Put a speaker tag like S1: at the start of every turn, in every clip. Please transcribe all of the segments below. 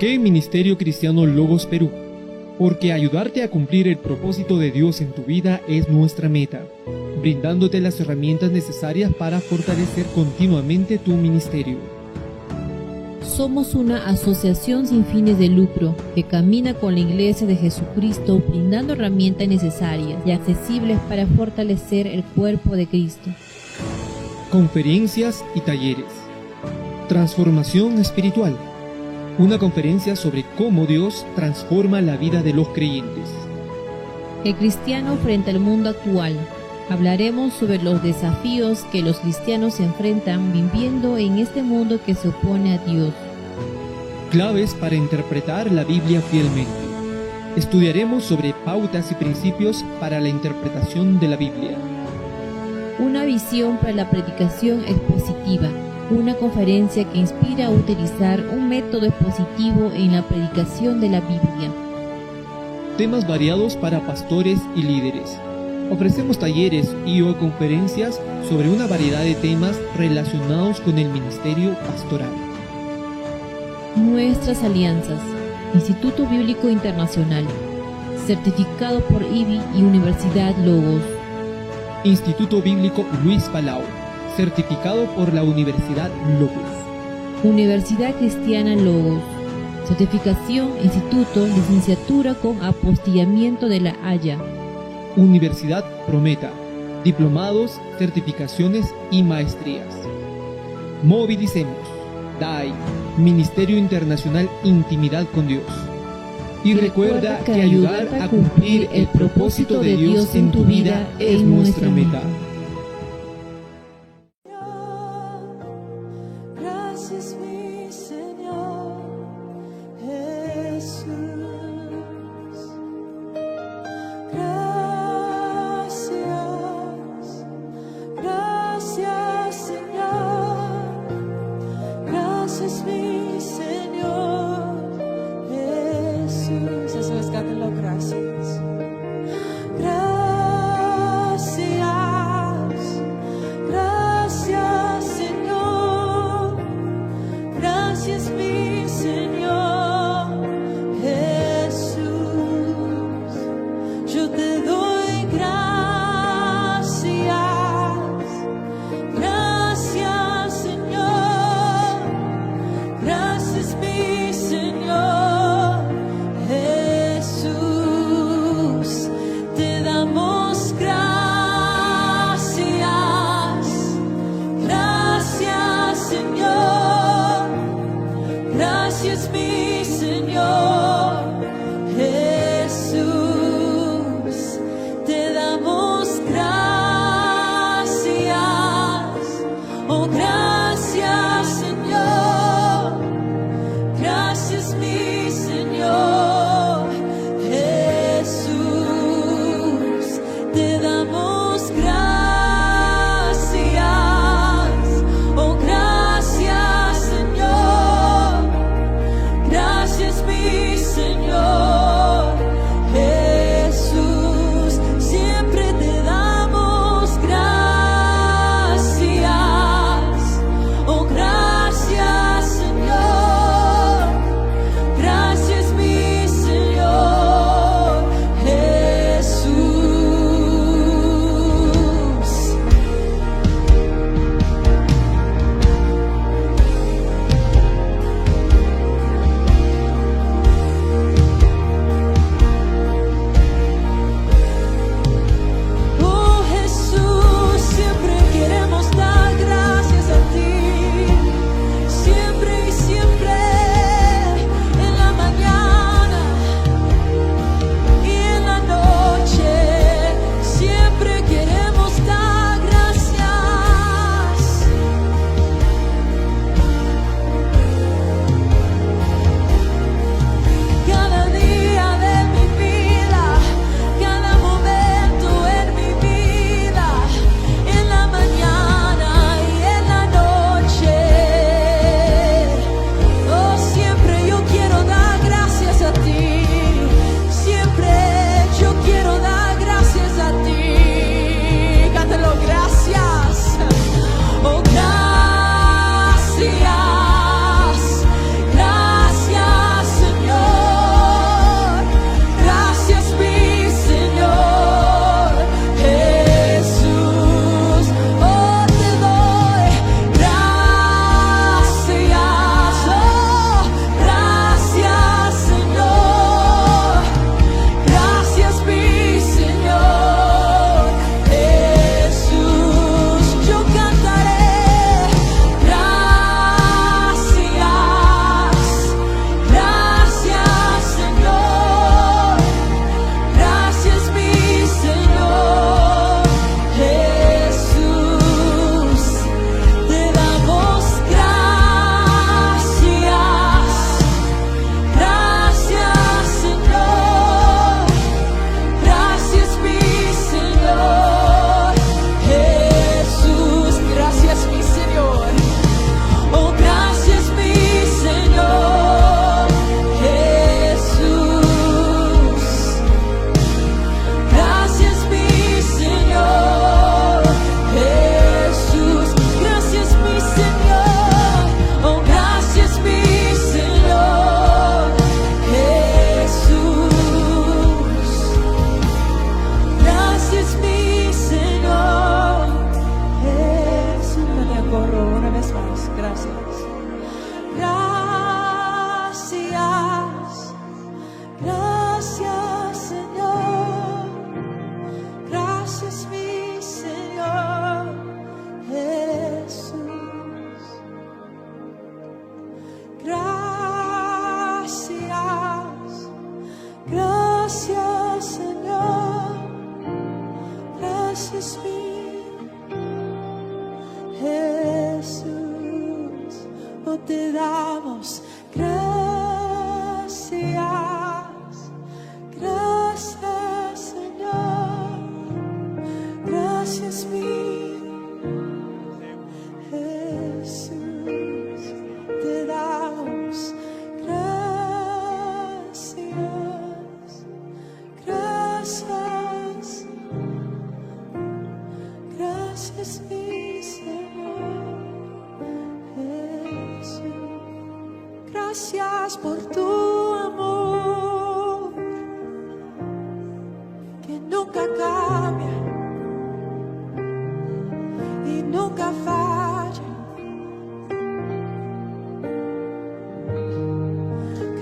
S1: qué Ministerio Cristiano Logos Perú? Porque ayudarte a cumplir el propósito de Dios en tu vida es nuestra meta, brindándote las herramientas necesarias para fortalecer continuamente tu ministerio.
S2: Somos una asociación sin fines de lucro que camina con la Iglesia de Jesucristo brindando herramientas necesarias y accesibles para fortalecer el cuerpo de Cristo.
S1: Conferencias y talleres. Transformación espiritual. Una conferencia sobre cómo Dios transforma la vida de los creyentes.
S2: El cristiano frente al mundo actual. Hablaremos sobre los desafíos que los cristianos se enfrentan viviendo en este mundo que se opone a Dios.
S1: Claves para interpretar la Biblia fielmente. Estudiaremos sobre pautas y principios para la interpretación de la Biblia.
S2: Una visión para la predicación expositiva. Una conferencia que inspira a utilizar un método expositivo en la predicación de la Biblia.
S1: Temas variados para pastores y líderes. Ofrecemos talleres y/o conferencias sobre una variedad de temas relacionados con el ministerio pastoral.
S2: Nuestras alianzas. Instituto Bíblico Internacional, certificado por IBI y Universidad Logos.
S1: Instituto Bíblico Luis Palau, certificado por la Universidad Logos.
S2: Universidad Cristiana Logos, certificación, instituto, licenciatura con apostillamiento de la Haya.
S1: Universidad Prometa, diplomados, certificaciones y maestrías. Movilicemos, DAI, Ministerio Internacional Intimidad con Dios. Y recuerda que ayudar a cumplir el propósito de Dios en tu vida es nuestra meta.
S3: Gracias, mi Señor Jesús. Gracias, Señor. Gracias, mi Señor Jesús. Eso es, cántenlo, gracias. Gracias. Gracias mi Jesús, oh, te damos gracias, gracias Señor, gracias mi Jesús, te damos gracias, gracias, gracias mi Señor Jesús. Gracias por tu amor que nunca cambia y nunca falla.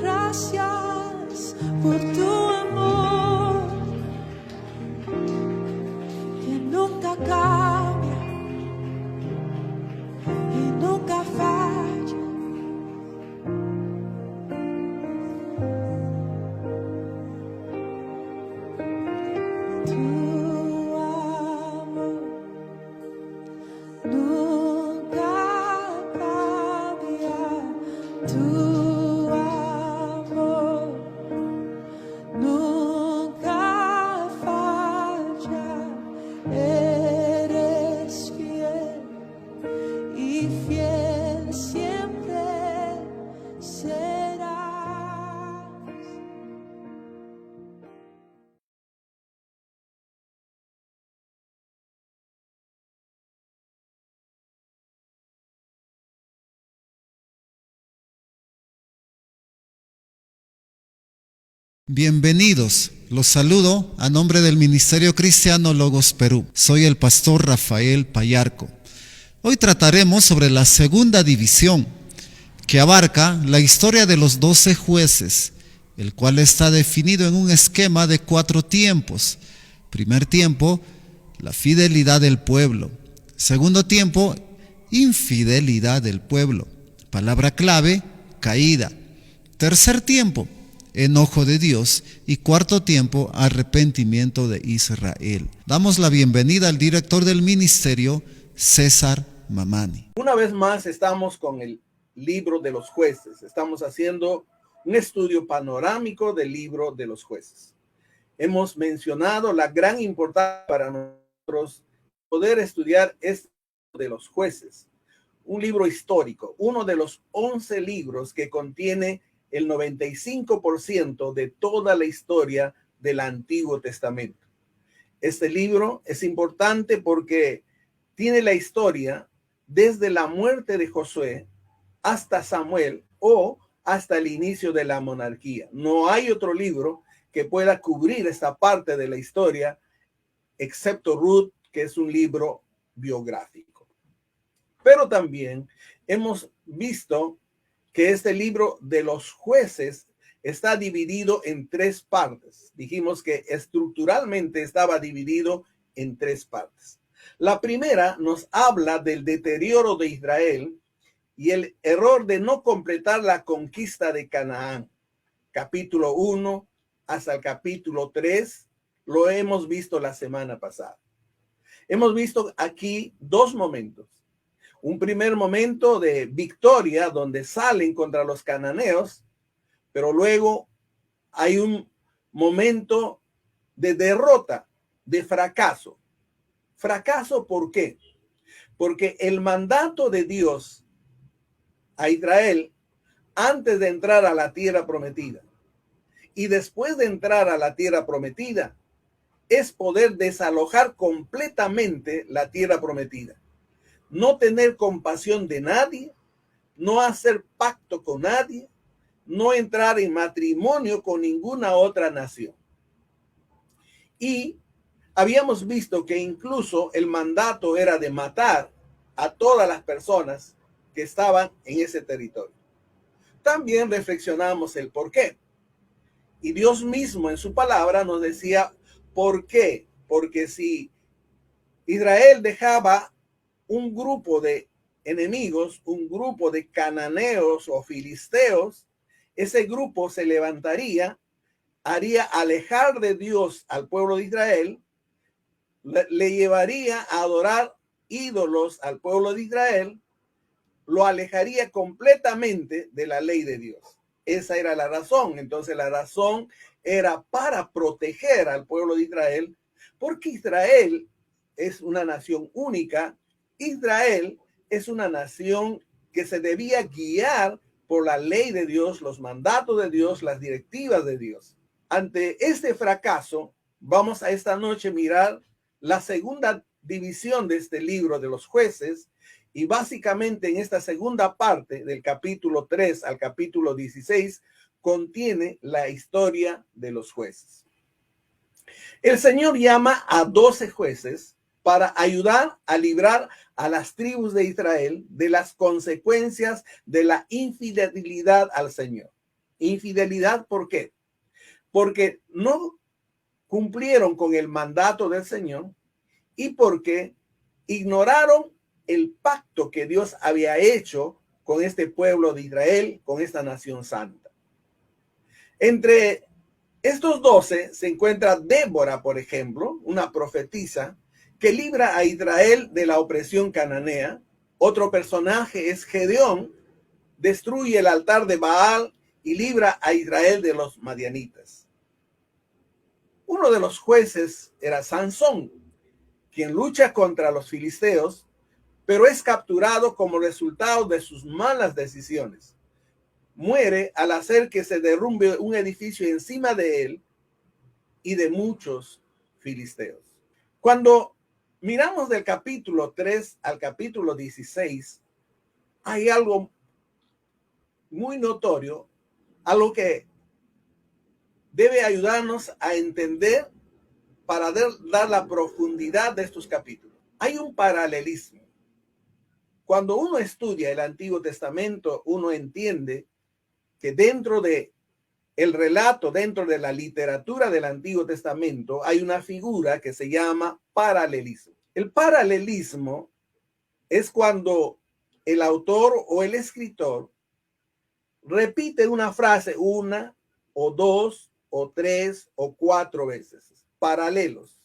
S3: Gracias por tu amor que nunca cambia y nunca falla. Tu amor nunca cambia, tu amor nunca falla, eres fiel y fiel siempre serás.
S4: Bienvenidos, los saludo a nombre del Ministerio Cristiano Logos Perú. Soy el pastor Rafael Payarco. Hoy trataremos sobre la segunda división, que abarca la historia de los 12 jueces, el cual está definido en un esquema de 4 tiempos. Primer tiempo, la fidelidad del pueblo. Segundo tiempo, infidelidad del pueblo. Palabra clave, caída. Tercer tiempo, enojo de Dios, y cuarto tiempo, arrepentimiento de Israel. Damos la bienvenida al director del ministerio, César Mamani.
S5: Una vez más estamos con el libro de los jueces. Estamos haciendo un estudio panorámico del libro de los jueces. Hemos mencionado la gran importancia para nosotros poder estudiar este libro de los jueces, un libro histórico, uno de los 11 libros que contiene el 95% de toda la historia del Antiguo Testamento. Este libro es importante porque tiene la historia desde la muerte de Josué hasta Samuel o hasta el inicio de la monarquía. No hay otro libro que pueda cubrir esta parte de la historia, excepto Ruth, que es un libro biográfico. Pero también hemos visto que este libro de los jueces está dividido en 3 partes. Dijimos que estructuralmente estaba dividido en 3 partes. La primera nos habla del deterioro de Israel y el error de no completar la conquista de Canaán. Capítulo 1 hasta el capítulo 3 lo hemos visto la semana pasada. Hemos visto aquí 2 momentos. Un primer momento de victoria donde salen contra los cananeos, pero luego hay un momento de derrota, de fracaso. ¿Fracaso por qué? Porque el mandato de Dios a Israel antes de entrar a la tierra prometida y después de entrar a la tierra prometida es poder desalojar completamente la tierra prometida. No tener compasión de nadie, no hacer pacto con nadie, no entrar en matrimonio con ninguna otra nación. Y habíamos visto que incluso el mandato era de matar a todas las personas que estaban en ese territorio. También reflexionamos el por qué. Y Dios mismo en su palabra nos decía por qué. Porque si Israel dejaba un grupo de enemigos, un grupo de cananeos o filisteos, ese grupo se levantaría, haría alejar de Dios al pueblo de Israel, le llevaría a adorar ídolos al pueblo de Israel, lo alejaría completamente de la ley de Dios. Esa era la razón. Entonces la razón era para proteger al pueblo de Israel, porque Israel es una nación única. Israel es una nación que se debía guiar por la ley de Dios, los mandatos de Dios, las directivas de Dios. Ante este fracaso, vamos a esta noche mirar la segunda división de este libro de los jueces, y básicamente en esta segunda parte del capítulo 3 al capítulo 16 contiene la historia de los jueces. El Señor llama a 12 jueces para ayudar a librar a las tribus de Israel de las consecuencias de la infidelidad al Señor. Infidelidad, ¿por qué? Porque no cumplieron con el mandato del Señor y porque ignoraron el pacto que Dios había hecho con este pueblo de Israel, con esta nación santa. Entre estos 12 se encuentra Débora, por ejemplo, una profetisa que libra a Israel de la opresión cananea. Otro personaje es Gedeón, destruye el altar de Baal y libra a Israel de los madianitas. Uno de los jueces era Sansón, quien lucha contra los filisteos, pero es capturado como resultado de sus malas decisiones. Muere al hacer que se derrumbe un edificio encima de él y de muchos filisteos. Cuando miramos del capítulo 3 al capítulo 16, hay algo muy notorio, algo que debe ayudarnos a entender para dar la profundidad de estos capítulos. Hay un paralelismo. Cuando uno estudia el Antiguo Testamento, uno entiende que dentro de el relato, dentro de la literatura del Antiguo Testamento, hay una figura que se llama paralelismo. El paralelismo es cuando el autor o el escritor repite una frase una o dos o tres o cuatro veces. Paralelos.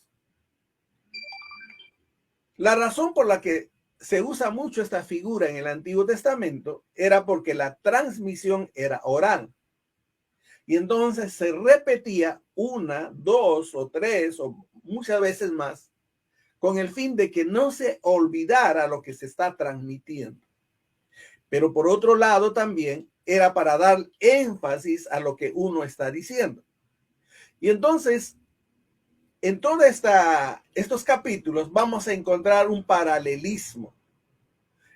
S5: La razón por la que se usa mucho esta figura en el Antiguo Testamento era porque la transmisión era oral. Y entonces se repetía una, dos o tres o muchas veces más con el fin de que no se olvidara lo que se está transmitiendo. Pero por otro lado también era para dar énfasis a lo que uno está diciendo. Y entonces, en todos estos capítulos vamos a encontrar un paralelismo.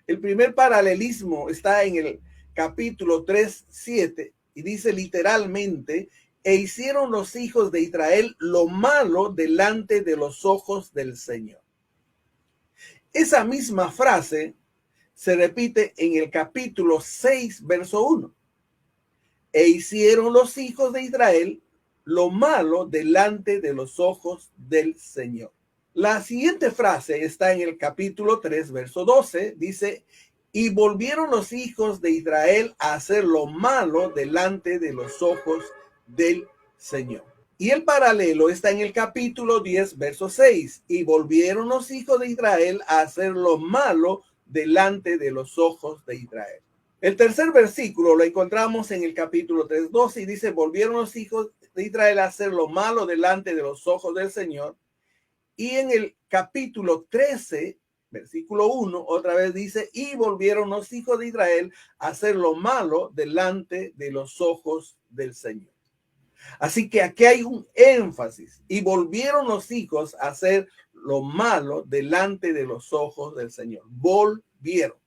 S5: El primer paralelismo está en el capítulo 3:7 y dice literalmente: e hicieron los hijos de Israel lo malo delante de los ojos del Señor. Esa misma frase se repite en el capítulo 6, verso 1. E hicieron los hijos de Israel lo malo delante de los ojos del Señor. La siguiente frase está en el capítulo 3, verso 12. Dice: y volvieron los hijos de Israel a hacer lo malo delante de los ojos del Señor. Y el paralelo está en el capítulo 10, verso 6. Y volvieron los hijos de Israel a hacer lo malo delante de los ojos de Israel. El tercer versículo lo encontramos en el capítulo 3:12 y dice: volvieron los hijos de Israel a hacer lo malo delante de los ojos del Señor. Y en el capítulo 13, versículo 1, otra vez dice: y volvieron los hijos de Israel a hacer lo malo delante de los ojos del Señor. Así que aquí hay un énfasis: y volvieron los hijos a hacer lo malo delante de los ojos del Señor. Volvieron.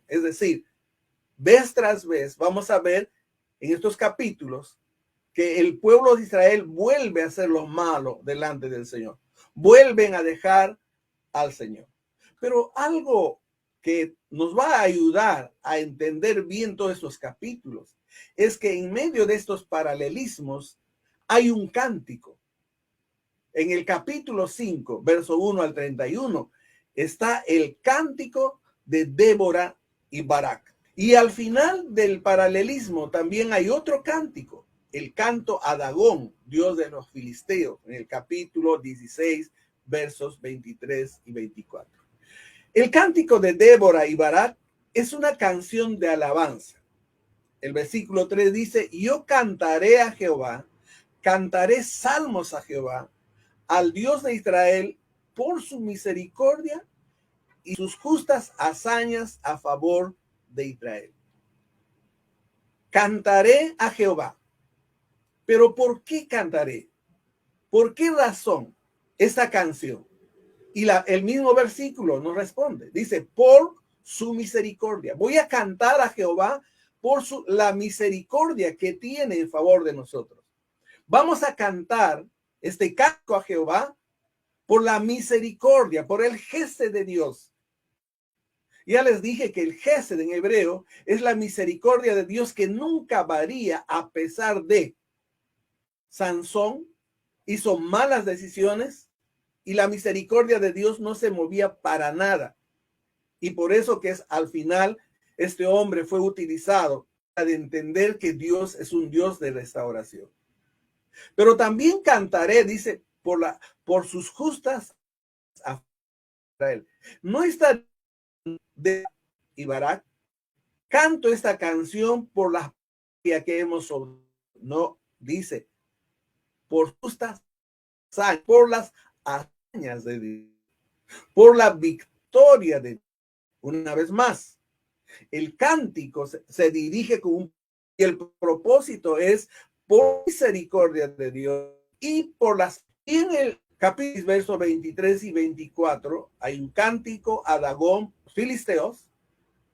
S5: Es decir, vez tras vez vamos a ver en estos capítulos que el pueblo de Israel vuelve a hacer lo malo delante del Señor. Vuelven a dejar al Señor. Pero algo que nos va a ayudar a entender bien todos estos capítulos es que en medio de estos paralelismos hay un cántico. En el capítulo 5, verso 1 al 31, está el cántico de Débora y Barak. Y al final del paralelismo también hay otro cántico, el canto a Dagón, dios de los filisteos, en el capítulo 16, versos 23 y 24. El cántico de Débora y Barak es una canción de alabanza. El versículo 3 dice, yo cantaré a Jehová, cantaré salmos a Jehová, al Dios de Israel, por su misericordia y sus justas hazañas a favor de Israel. Cantaré a Jehová. Pero ¿por qué cantaré? ¿Por qué razón esta canción? Y el mismo versículo nos responde. Dice, por su misericordia. Voy a cantar a Jehová por la misericordia que tiene en favor de nosotros. Vamos a cantar este canto a Jehová por la misericordia, por el gesed de Dios. Ya les dije que el gesed en hebreo es la misericordia de Dios que nunca varía a pesar de Sansón hizo malas decisiones y la misericordia de Dios no se movía para nada. Y por eso que al final este hombre fue utilizado para entender que Dios es un Dios de restauración. Pero también cantaré, dice, por sus justas a Israel. No está de Barak. Canto esta canción por la que hemos, no, dice, por justas, por las hazañas de Dios, por la victoria de Dios. Una vez más, el cántico se dirige con y el propósito es por misericordia de Dios y por las. Y en el capítulo versos 23 y 24 hay un cántico a Dagón, filisteos,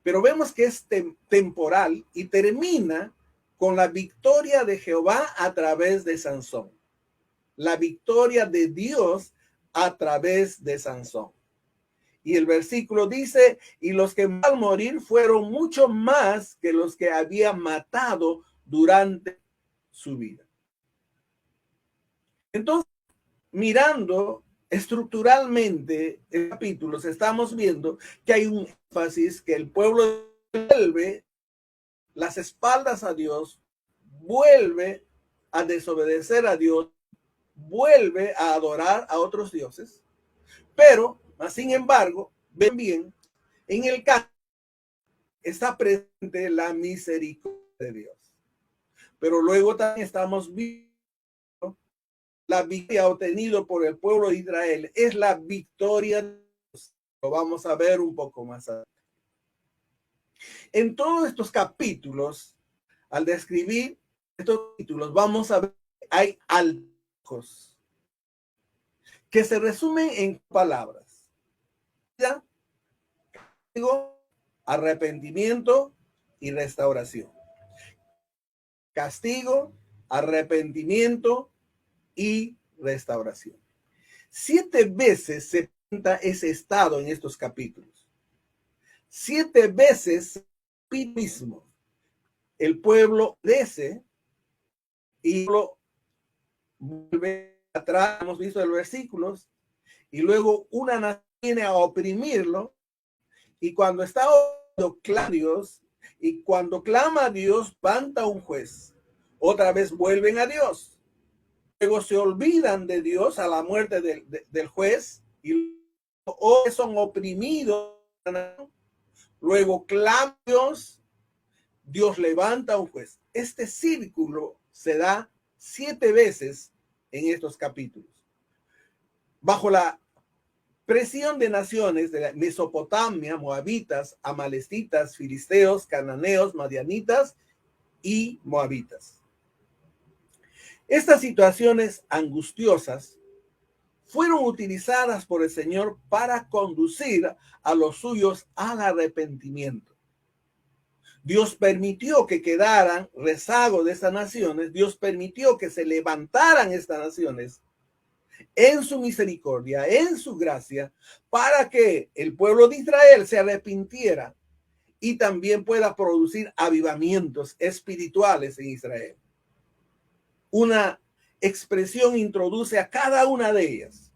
S5: pero vemos que es temporal y termina con la victoria de Jehová a través de Sansón. La victoria de Dios a través de Sansón. Y el versículo dice, y los que al morir fueron mucho más que los que había matado durante su vida. Entonces, mirando estructuralmente el capítulo, estamos viendo que hay un énfasis que el pueblo vuelve las espaldas a Dios, vuelve a desobedecer a Dios, vuelve a adorar a otros dioses, pero, sin embargo, ven bien, en el caso está presente la misericordia de Dios. Pero luego también estamos viendo la victoria obtenida por el pueblo de Israel. Es la victoria de Dios. Lo vamos a ver un poco más adelante. En todos estos capítulos, al describir estos títulos, vamos a ver que hay altos que se resumen en palabras. Castigo, arrepentimiento y restauración. Castigo, arrepentimiento y restauración. 7 veces se presenta ese estado en estos capítulos. 7 veces mismo el pueblo crece y lo vuelve atrás. Hemos visto los versículos y luego una nación viene a oprimirlo y cuando está clama a Dios y cuando clama a Dios levanta un juez. Otra vez vuelven a Dios. Luego se olvidan de Dios a la muerte del juez y son oprimidos. Luego clama a Dios, Dios levanta un juez. Este círculo se da 7 veces en estos capítulos. Bajo la presión de naciones de Mesopotamia, moabitas, amalecitas, filisteos, cananeos, madianitas y moabitas. Estas situaciones angustiosas fueron utilizadas por el Señor para conducir a los suyos al arrepentimiento. Dios permitió que quedaran rezagos de estas naciones. Dios permitió que se levantaran estas naciones en su misericordia, en su gracia, para que el pueblo de Israel se arrepintiera y también pueda producir avivamientos espirituales en Israel. Una expresión introduce a cada una de ellas.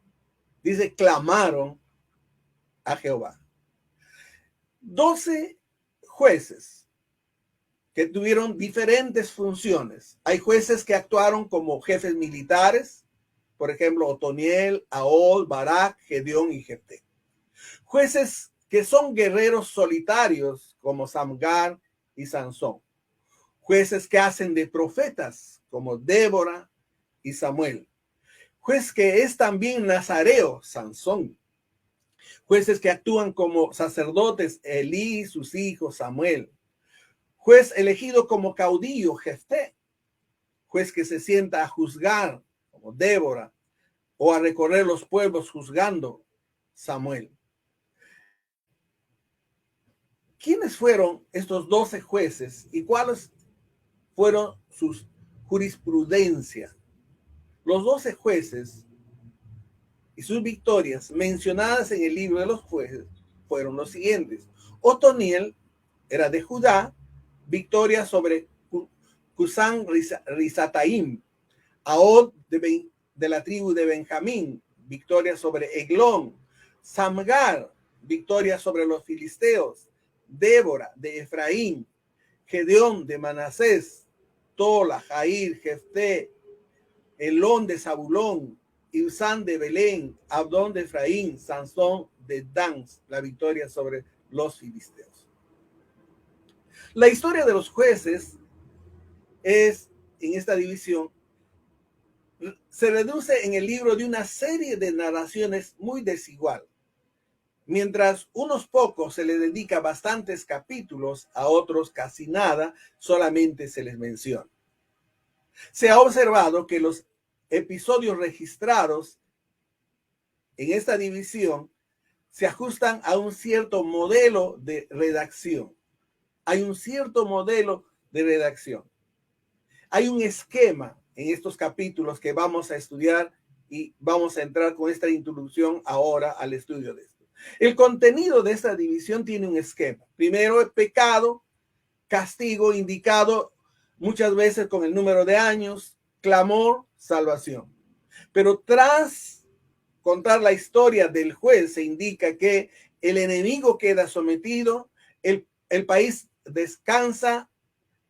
S5: Dice, clamaron a Jehová. 12 jueces que tuvieron diferentes funciones. Hay jueces que actuaron como jefes militares, por ejemplo, Otoniel, Ahod, Barak, Gedeón y Jefté. Jueces que son guerreros solitarios como Samgar y Sansón. Jueces que hacen de profetas como Débora y Samuel. Juez que es también nazareo, Sansón. Jueces que actúan como sacerdotes, Elí, sus hijos, Samuel. Juez elegido como caudillo, Jefté. Juez que se sienta a juzgar, como Débora, o a recorrer los pueblos juzgando, Samuel. ¿Quiénes fueron estos 12 jueces y cuáles fueron sus jurisprudencia? Los 12 jueces y sus victorias mencionadas en el libro de los jueces fueron los siguientes. Otoniel era de Judá, victoria sobre Cusán Risataim. Ahod de la tribu de Benjamín, victoria sobre Eglón. Samgar, victoria sobre los filisteos. Débora de Efraín. Gedeón de Manasés. Tola, Jair, Jefté, Elón de Zabulón, Ibsán de Belén, Abdón de Efraín, Sansón de Dan, la victoria sobre los filisteos. La historia de los jueces es, en esta división, se reduce en el libro de una serie de narraciones muy desigual. Mientras unos pocos se le dedica bastantes capítulos, a otros casi nada, solamente se les menciona. Se ha observado que los episodios registrados en esta división se ajustan a un cierto modelo de redacción. Hay un cierto modelo de redacción. Hay un esquema en estos capítulos que vamos a estudiar y vamos a entrar con esta introducción ahora al estudio de esto. El contenido de esta división tiene un esquema. Primero, el pecado, castigo indicado muchas veces con el número de años, clamor, salvación. Pero tras contar la historia del juez, se indica que el enemigo queda sometido, el país descansa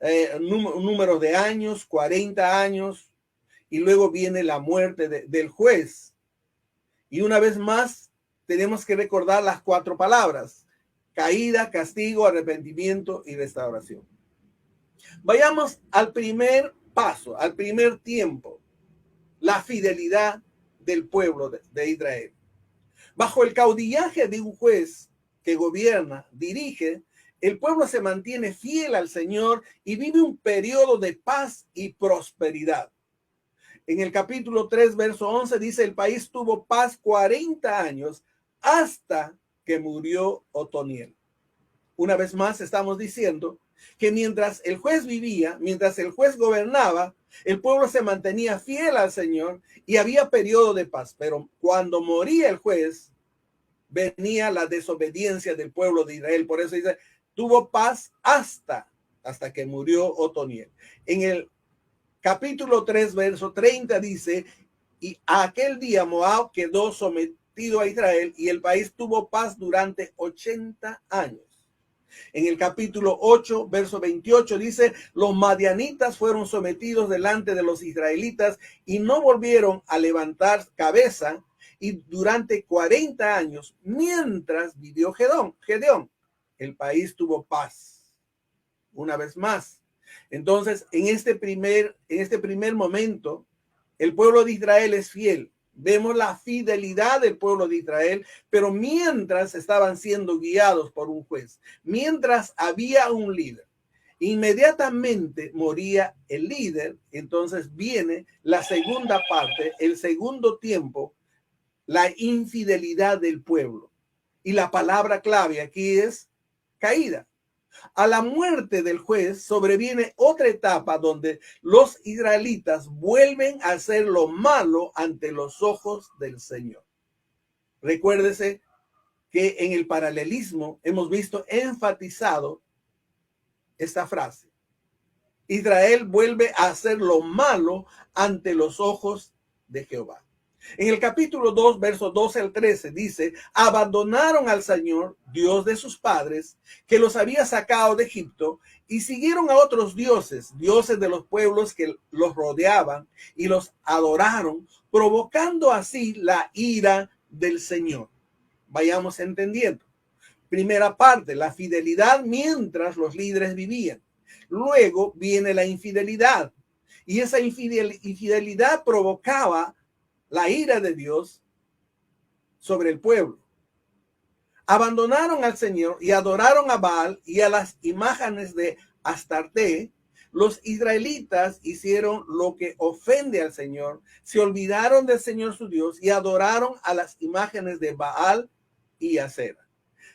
S5: un número de años, 40 años, y luego viene la muerte del juez. Y una vez más, tenemos que recordar las 4 palabras: caída, castigo, arrepentimiento y restauración. Vayamos al primer paso, al primer tiempo, la fidelidad del pueblo de Israel. Bajo el caudillaje de un juez que gobierna, dirige, el pueblo se mantiene fiel al Señor y vive un periodo de paz y prosperidad. En el capítulo 3, verso 11, dice: el país tuvo paz 40 años hasta que murió Otoniel. Una vez más estamos diciendo que mientras el juez vivía, mientras el juez gobernaba, el pueblo se mantenía fiel al Señor y había periodo de paz. Pero cuando moría el juez, venía la desobediencia del pueblo de Israel. Por eso dice, tuvo paz hasta que murió Otoniel. En el capítulo 3, verso 30 dice: y aquel día Moab quedó sometido a Israel y el país tuvo paz durante 80 años. En el capítulo 8, verso 28 dice: los madianitas fueron sometidos delante de los israelitas y no volvieron a levantar cabeza, y durante 40 años, mientras vivió Gedeón, el país tuvo paz. Una vez más. Entonces, en este primer momento, el pueblo de Israel es fiel. Vemos la fidelidad del pueblo de Israel, pero mientras estaban siendo guiados por un juez, mientras había un líder, inmediatamente moría el líder. Entonces viene la segunda parte, el segundo tiempo, la infidelidad del pueblo. Y la palabra clave aquí es caída. A la muerte del juez sobreviene otra etapa donde los israelitas vuelven a hacer lo malo ante los ojos del Señor. Recuérdese que en el paralelismo hemos visto enfatizado esta frase. Israel vuelve a hacer lo malo ante los ojos de Jehová. En el capítulo 2, versos 12 al 13, dice, abandonaron al Señor, Dios de sus padres, que los había sacado de Egipto, y siguieron a otros dioses, dioses de los pueblos que los rodeaban, y los adoraron, provocando así la ira del Señor. Vayamos entendiendo. Primera parte, la fidelidad mientras los líderes vivían. Luego viene la infidelidad, y esa infidelidad provocaba la ira de Dios sobre el pueblo. Abandonaron al Señor y adoraron a Baal y a las imágenes de Astarte. Los israelitas hicieron lo que ofende al Señor, se olvidaron del Señor su Dios y adoraron a las imágenes de Baal y Acera.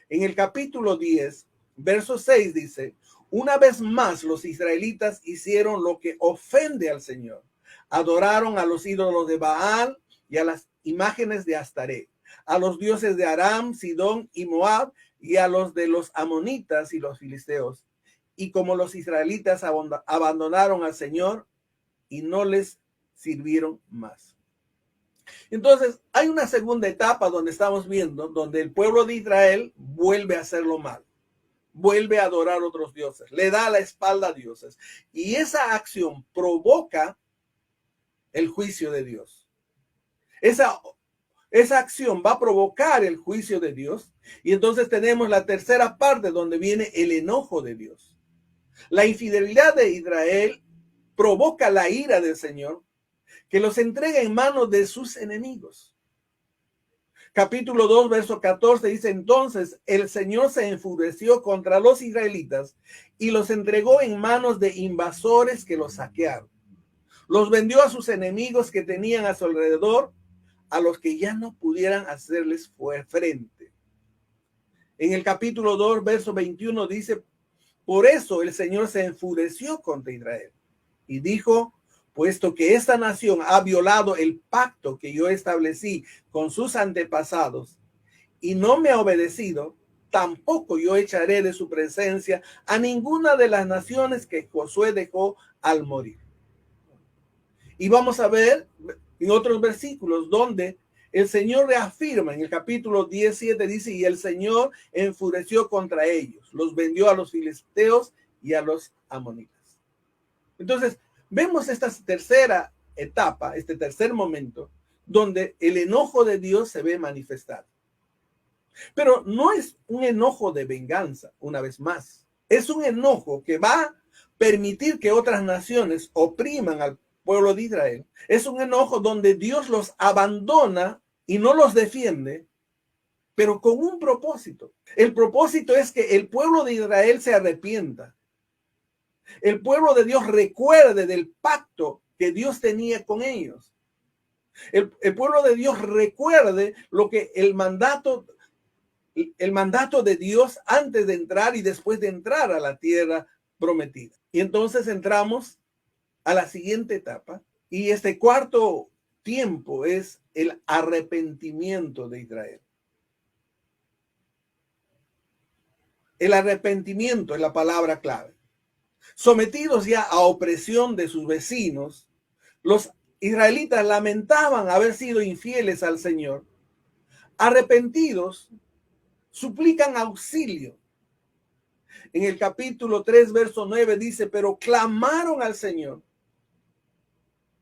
S5: En el capítulo 10, verso 6 dice, una vez más los israelitas hicieron lo que ofende al Señor. Adoraron a los ídolos de Baal y a las imágenes de Astaré, a los dioses de Aram, Sidón y Moab, y a los de los amonitas y los filisteos. Y como los israelitas abandonaron al Señor y no les sirvieron más. Entonces, hay una segunda etapa donde estamos viendo, donde el pueblo de Israel vuelve a hacerlo mal, vuelve a adorar a otros dioses, le da la espalda a dioses. Y esa acción provoca el juicio de Dios. Esa acción va a provocar el juicio de Dios. Y entonces tenemos la tercera parte donde viene el enojo de Dios. La infidelidad de Israel provoca la ira del Señor, que los entrega en manos de sus enemigos. Capítulo 2, verso 14 dice, entonces el Señor se enfureció contra los israelitas y los entregó en manos de invasores que los saquearon. Los vendió a sus enemigos que tenían a su alrededor, a los que ya no pudieran hacerles frente. En el capítulo 2, verso 21 dice, por eso el Señor se enfureció contra Israel y dijo, puesto que esta nación ha violado el pacto que yo establecí con sus antepasados y no me ha obedecido, tampoco yo echaré de su presencia a ninguna de las naciones que Josué dejó al morir. Y vamos a ver en otros versículos donde el Señor reafirma en el capítulo 17, dice, y el Señor enfureció contra ellos, los vendió a los filisteos y a los amonitas. Entonces, vemos esta tercera etapa, este tercer momento, donde el enojo de Dios se ve manifestado. Pero no es un enojo de venganza, una vez más. Es un enojo que va a permitir que otras naciones opriman al pueblo de Israel. Es un enojo donde Dios los abandona y no los defiende, pero con un propósito. El propósito es que el pueblo de Israel se arrepienta. El pueblo de Dios recuerde del pacto que Dios tenía con ellos. El pueblo de Dios recuerde lo que el mandato de Dios antes de entrar y después de entrar a la tierra prometida. Y entonces entramos a la siguiente etapa, y este cuarto tiempo es el arrepentimiento de Israel. El arrepentimiento es la palabra clave. Sometidos ya a opresión de sus vecinos, los israelitas lamentaban haber sido infieles al Señor. Arrepentidos, suplican auxilio. En el capítulo 3, verso 9 dice, pero clamaron al Señor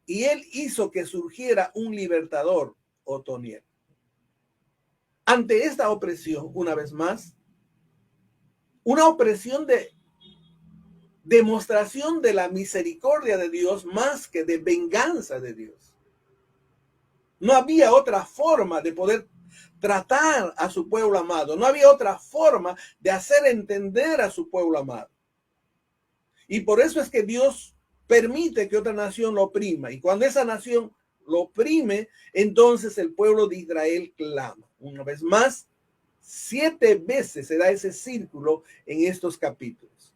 S5: y Él hizo que surgiera un libertador, Otoniel. Ante esta opresión, una vez más, una opresión de demostración de la misericordia de Dios más que de venganza de Dios. No había otra forma de poder tratar a su pueblo amado. No había otra forma de hacer entender a su pueblo amado. Y por eso es que Dios permite que otra nación lo oprima. Y cuando esa nación lo oprime, entonces el pueblo de Israel clama. Una vez más, 7 veces se da ese círculo en estos capítulos.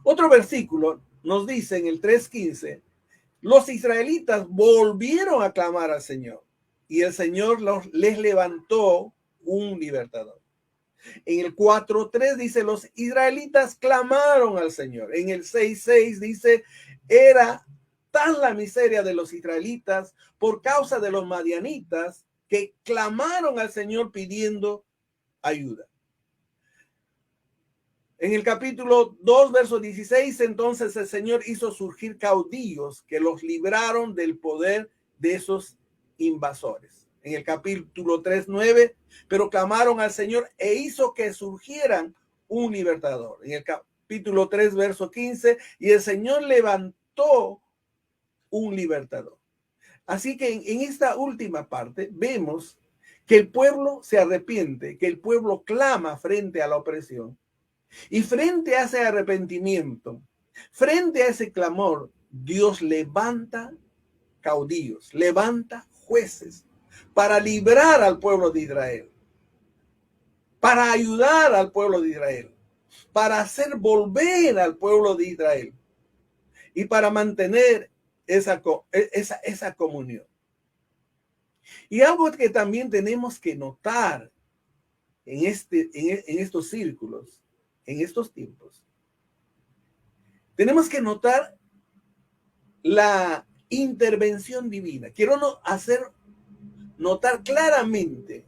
S5: Otro versículo nos dice en el 3:15, los israelitas volvieron a clamar al Señor y el Señor les levantó un libertador. En el 4:3 dice, los israelitas clamaron al Señor. En el 6:6 dice, era tal la miseria de los israelitas por causa de los madianitas que clamaron al Señor pidiendo ayuda. En el capítulo 2, verso 16, entonces el Señor hizo surgir caudillos que los libraron del poder de esos invasores. En el capítulo 3, 9, pero clamaron al Señor e hizo que surgieran un libertador. En el capítulo 3, verso 15, y el Señor levantó un libertador. Así que en esta última parte vemos que el pueblo se arrepiente, que el pueblo clama frente a la opresión. Y frente a ese arrepentimiento, frente a ese clamor, Dios levanta caudillos, levanta jueces para librar al pueblo de Israel, para ayudar al pueblo de Israel, para hacer volver al pueblo de Israel y para mantener esa comunión. Y algo que también tenemos que notar en estos círculos, en estos tiempos, tenemos que notar la intervención divina. Quiero hacer notar claramente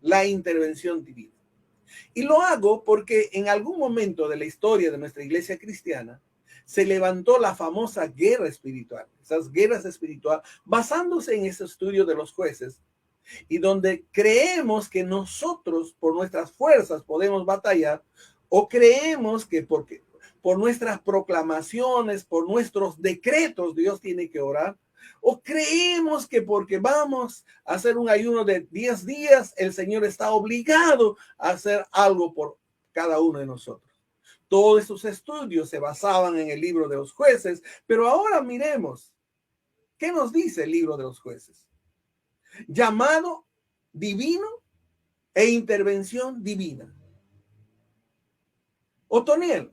S5: la intervención divina. Y lo hago porque en algún momento de la historia de nuestra iglesia cristiana se levantó la famosa guerra espiritual, esas guerras espirituales, basándose en ese estudio de los jueces, y donde creemos que nosotros por nuestras fuerzas podemos batallar, o creemos que porque por nuestras proclamaciones, por nuestros decretos, Dios tiene que orar, o creemos que porque vamos a hacer un ayuno de 10 días, el Señor está obligado a hacer algo por cada uno de nosotros. Todos esos estudios se basaban en el libro de los jueces, pero ahora miremos, ¿qué nos dice el libro de los jueces? Llamado divino e intervención divina. Otoniel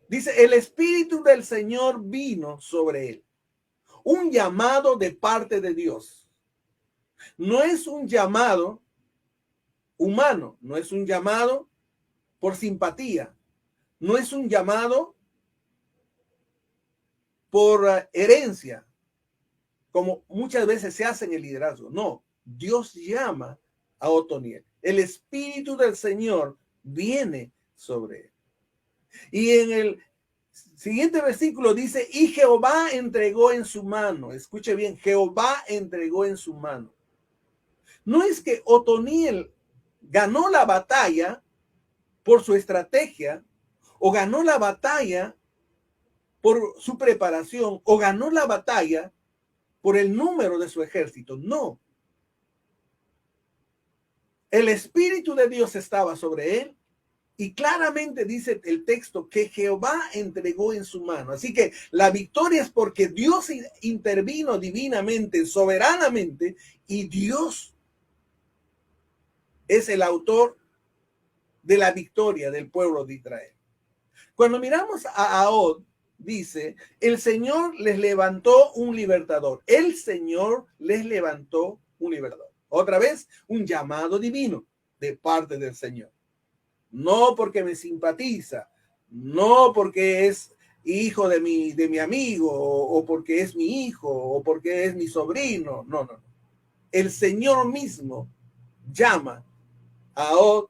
S5: dice, el Espíritu del Señor vino sobre él. Un llamado de parte de Dios. No es un llamado humano, no es un llamado por simpatía, no es un llamado por herencia, como muchas veces se hace en el liderazgo. No, Dios llama a Otoniel. El Espíritu del Señor viene sobre él. Y en el siguiente versículo dice, y Jehová entregó en su mano. Escuche bien, Jehová entregó en su mano. No es que Otoniel ganó la batalla por su estrategia, o ganó la batalla por su preparación, o ganó la batalla por el número de su ejército. No. El Espíritu de Dios estaba sobre él. Y claramente dice el texto que Jehová entregó en su mano. Así que la victoria es porque Dios intervino divinamente, soberanamente, y Dios es el autor de la victoria del pueblo de Israel. Cuando miramos a Ahod, dice, el Señor les levantó un libertador. El Señor les levantó un libertador. Otra vez, un llamado divino de parte del Señor. No porque me simpatiza, no porque es hijo de mi amigo, o porque es mi hijo, o porque es mi sobrino. No, no. El Señor mismo llama a Ahod,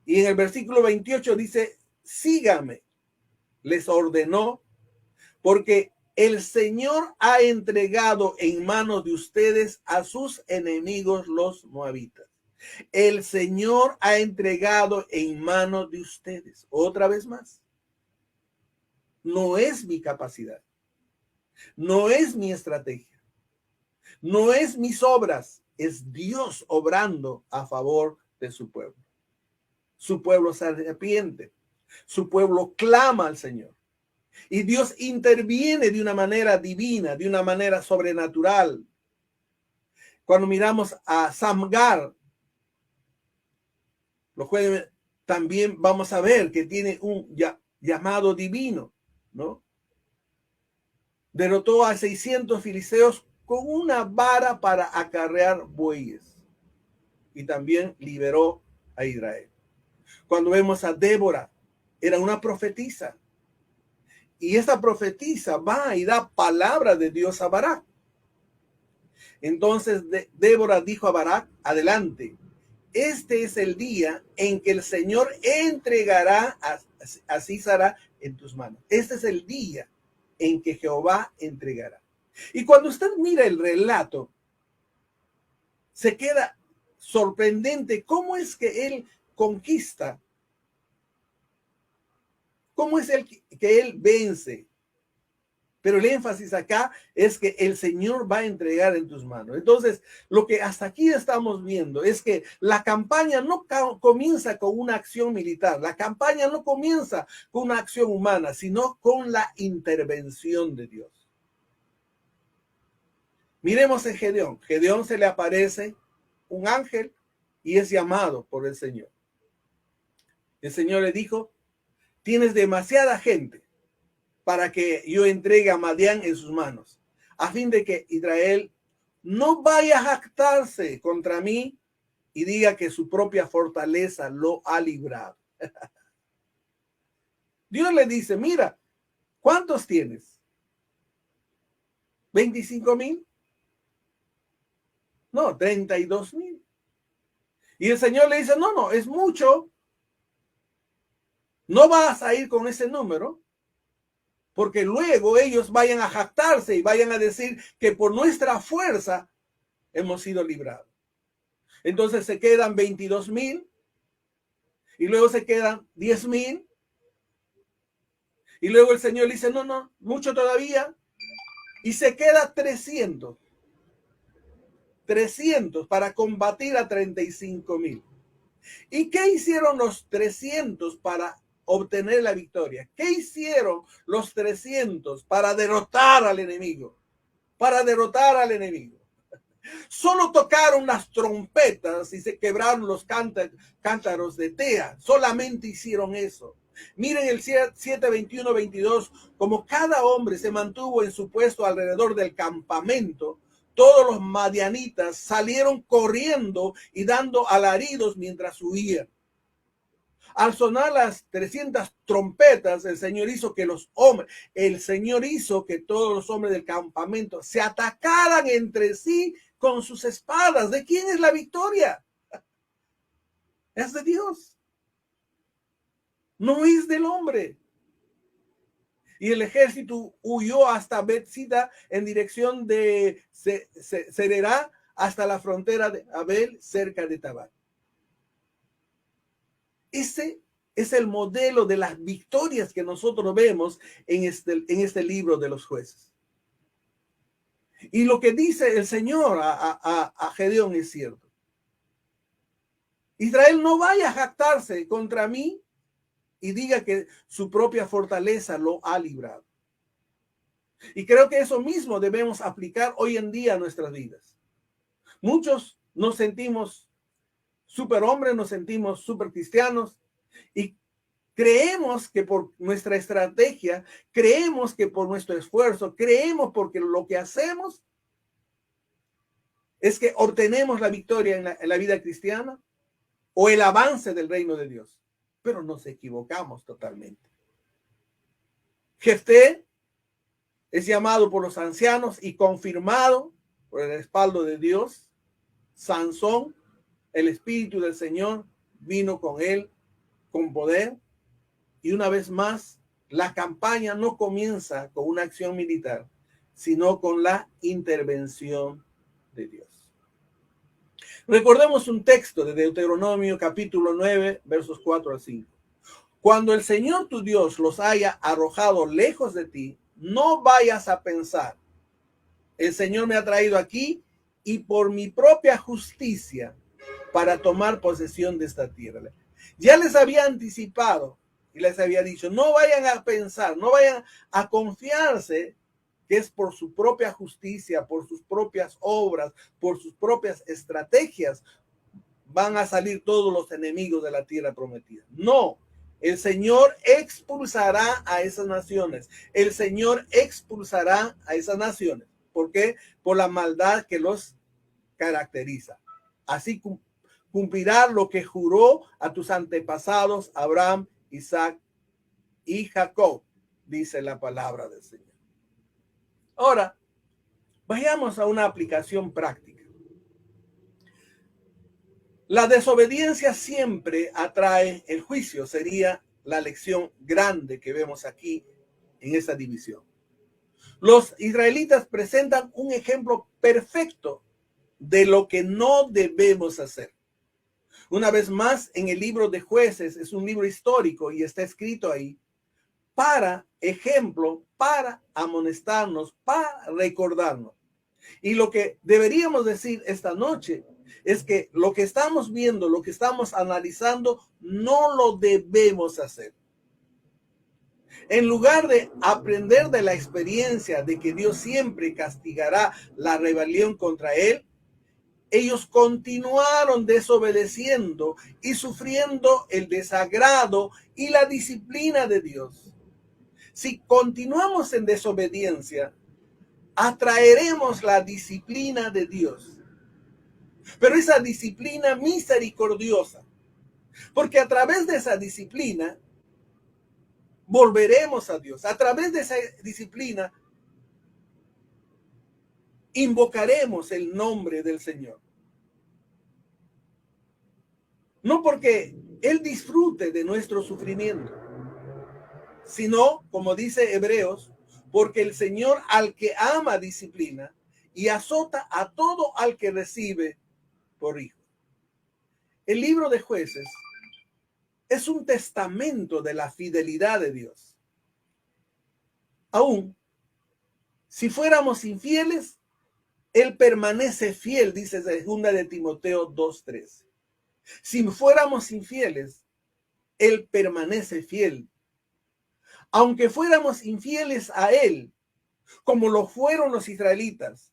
S5: y en el versículo 28 dice, sígame, les ordenó, porque el Señor ha entregado en manos de ustedes a sus enemigos los moabitas. El Señor ha entregado en manos de ustedes. Otra vez más. No es mi capacidad. No es mi estrategia. No es mis obras. Es Dios obrando a favor de su pueblo. Su pueblo se arrepiente. Su pueblo clama al Señor. Y Dios interviene de una manera divina, de una manera sobrenatural. Cuando miramos a Samgar, los jueves también vamos a ver que tiene un llamado divino, ¿no? Derrotó a 600 filisteos con una vara para acarrear bueyes. Y también liberó a Israel. Cuando vemos a Débora, era una profetisa. Y esta profetisa va y da palabra de Dios a Barak. Entonces Débora dijo a Barak, adelante, este es el día en que el Señor entregará a Sísara en tus manos. Este es el día en que Jehová entregará. Y cuando usted mira el relato, se queda sorprendente cómo es que él conquista, cómo es el que él vence. Pero el énfasis acá es que el Señor va a entregar en tus manos. Entonces, lo que hasta aquí estamos viendo es que la campaña no comienza con una acción militar. La campaña no comienza con una acción humana, sino con la intervención de Dios. Miremos en Gedeón. Gedeón se le aparece un ángel y es llamado por el Señor. El Señor le dijo, tienes demasiada gente para que yo entregue a Madián en sus manos, a fin de que Israel no vaya a jactarse contra mí y diga que su propia fortaleza lo ha librado. Dios le dice, mira, ¿cuántos tienes? ¿25,000? No, 32,000. Y el Señor le dice, no, es mucho. No vas a ir con ese número, porque luego ellos vayan a jactarse y vayan a decir que por nuestra fuerza hemos sido librados. Entonces se quedan 22,000 y luego se quedan 10,000 y luego el Señor dice, no, mucho todavía, y se queda 300 para combatir a 35,000. ¿Y qué hicieron los 300 para obtener la victoria? ¿Qué hicieron los 300 para derrotar al enemigo? Solo tocaron las trompetas y se quebraron los cántaros de tea. Solamente hicieron eso. Miren el 7:21-22, como cada hombre se mantuvo en su puesto alrededor del campamento, todos los madianitas salieron corriendo y dando alaridos mientras huían. Al sonar las 300 trompetas, el Señor hizo que todos los hombres del campamento se atacaran entre sí con sus espadas. ¿De quién es la victoria? Es de Dios. No es del hombre. Y el ejército huyó hasta Betsida en dirección de Sererá hasta la frontera de Abel, cerca de Tabal. Ese es el modelo de las victorias que nosotros vemos en este libro de los jueces. Y lo que dice el Señor a Gedeón es cierto. Israel no vaya a jactarse contra mí y diga que su propia fortaleza lo ha librado. Y creo que eso mismo debemos aplicar hoy en día a nuestras vidas. Muchos nos sentimos superhombres, nos sentimos supercristianos y creemos que por nuestra estrategia, creemos que por nuestro esfuerzo, creemos porque lo que hacemos es que obtenemos la victoria en la vida cristiana o el avance del reino de Dios. Pero nos equivocamos totalmente. Jefté es llamado por los ancianos y confirmado por el respaldo de Dios. Sansón, el Espíritu del Señor vino con él con poder. Y una vez más, la campaña no comienza con una acción militar, sino con la intervención de Dios. Recordemos un texto de Deuteronomio capítulo 9, versos 4 al 5. Cuando el Señor tu Dios los haya arrojado lejos de ti, no vayas a pensar, el Señor me ha traído aquí y por mi propia justicia para tomar posesión de esta tierra. Ya les había anticipado y les había dicho, no vayan a pensar, no vayan a confiarse que es por su propia justicia, por sus propias obras, por sus propias estrategias, van a salir todos los enemigos de la tierra prometida. No, el Señor expulsará a esas naciones. El Señor expulsará a esas naciones. ¿Por qué? Por la maldad que los caracteriza. Así cumplirá lo que juró a tus antepasados, Abraham, Isaac y Jacob, dice la palabra del Señor. Ahora, vayamos a una aplicación práctica. La desobediencia siempre atrae el juicio, sería la lección grande que vemos aquí en esta división. Los israelitas presentan un ejemplo perfecto de lo que no debemos hacer. Una vez más, en el libro de Jueces, es un libro histórico y está escrito ahí para ejemplo, para amonestarnos, para recordarnos. Y lo que deberíamos decir esta noche es que lo que estamos viendo, lo que estamos analizando, no lo debemos hacer. En lugar de aprender de la experiencia de que Dios siempre castigará la rebelión contra él, ellos continuaron desobedeciendo y sufriendo el desagrado y la disciplina de Dios. Si continuamos en desobediencia, atraeremos la disciplina de Dios. Pero esa disciplina misericordiosa, porque a través de esa disciplina volveremos a Dios. A través de esa disciplina invocaremos el nombre del Señor. No porque Él disfrute de nuestro sufrimiento, sino, como dice Hebreos, porque el Señor al que ama disciplina y azota a todo al que recibe por hijo. El libro de Jueces es un testamento de la fidelidad de Dios. Aún si fuéramos infieles, Él permanece fiel, dice 2 de Timoteo 2:13. Si fuéramos infieles, Él permanece fiel. Aunque fuéramos infieles a Él, como lo fueron los israelitas,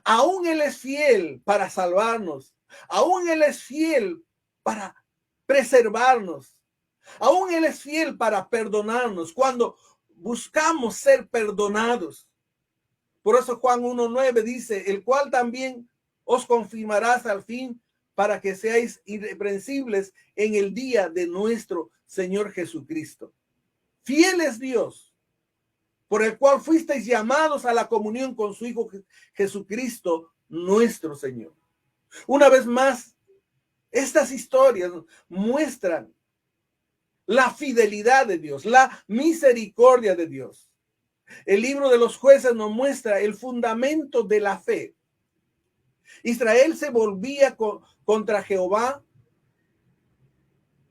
S5: aún Él es fiel para salvarnos. Aún Él es fiel para preservarnos. Aún Él es fiel para perdonarnos cuando buscamos ser perdonados. Por eso Juan 1:9 dice, el cual también os confirmará hasta el fin para que seáis irreprensibles en el día de nuestro Señor Jesucristo. Fiel es Dios, por el cual fuisteis llamados a la comunión con su Hijo Jesucristo, nuestro Señor. Una vez más, estas historias muestran la fidelidad de Dios, la misericordia de Dios. El libro de los Jueces nos muestra el fundamento de la fe. Israel se volvía contra Jehová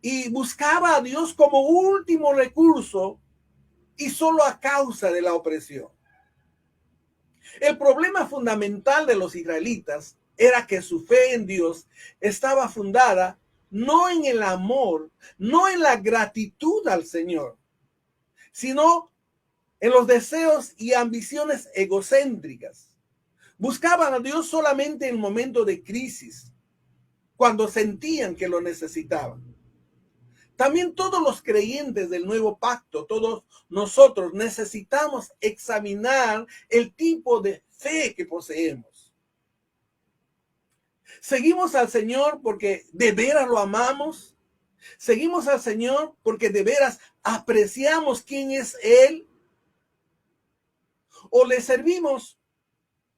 S5: y buscaba a Dios como último recurso y solo a causa de la opresión. El problema fundamental de los israelitas era que su fe en Dios estaba fundada no en el amor, no en la gratitud al Señor, sino en los deseos y ambiciones egocéntricas. Buscaban a Dios solamente en el momento de crisis, cuando sentían que lo necesitaban. También todos los creyentes del nuevo pacto, todos nosotros necesitamos examinar el tipo de fe que poseemos. ¿Seguimos al Señor porque de veras lo amamos? ¿Seguimos al Señor porque de veras apreciamos quién es Él? ¿O le servimos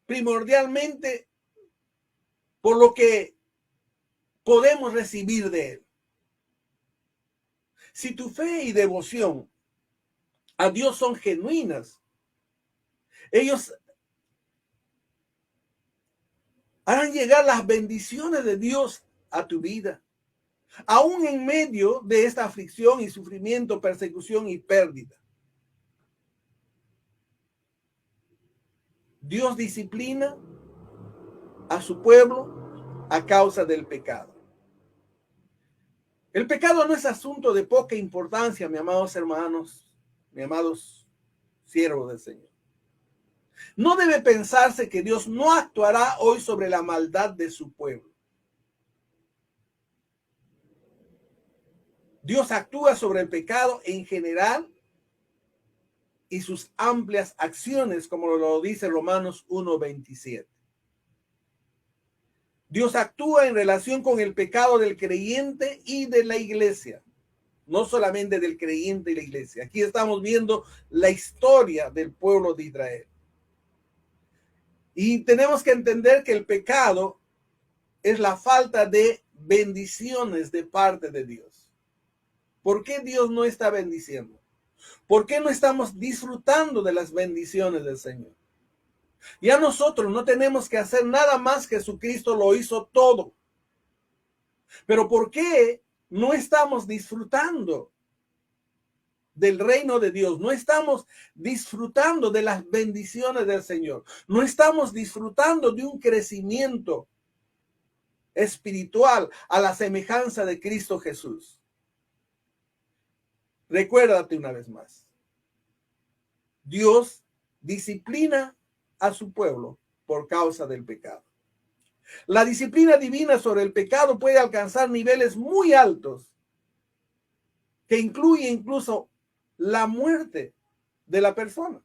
S5: primordialmente por lo que podemos recibir de Él? Si tu fe y devoción a Dios son genuinas, ellos harán llegar las bendiciones de Dios a tu vida, aún en medio de esta aflicción y sufrimiento, persecución y pérdida. Dios disciplina a su pueblo a causa del pecado. El pecado no es asunto de poca importancia, mis amados hermanos, mis amados siervos del Señor. No debe pensarse que Dios no actuará hoy sobre la maldad de su pueblo. Dios actúa sobre el pecado en general y sus amplias acciones, como lo dice Romanos 1:27. Dios actúa en relación con el pecado del creyente y de la iglesia. no solamente del creyente y la iglesia. Aquí estamos viendo la historia del pueblo de Israel. Y tenemos que entender que el pecado es la falta de bendiciones de parte de Dios. ¿Por qué Dios no está bendiciendo? ¿Por qué no estamos disfrutando de las bendiciones del Señor? Ya nosotros no tenemos que hacer nada más. Jesucristo lo hizo todo. Pero ¿por qué no estamos disfrutando del reino de Dios? No estamos disfrutando de las bendiciones del Señor. No estamos disfrutando de un crecimiento espiritual a la semejanza de Cristo Jesús. Recuérdate una vez más. Dios disciplina a su pueblo por causa del pecado. La disciplina divina sobre el pecado puede alcanzar niveles muy altos que incluye incluso la muerte de la persona.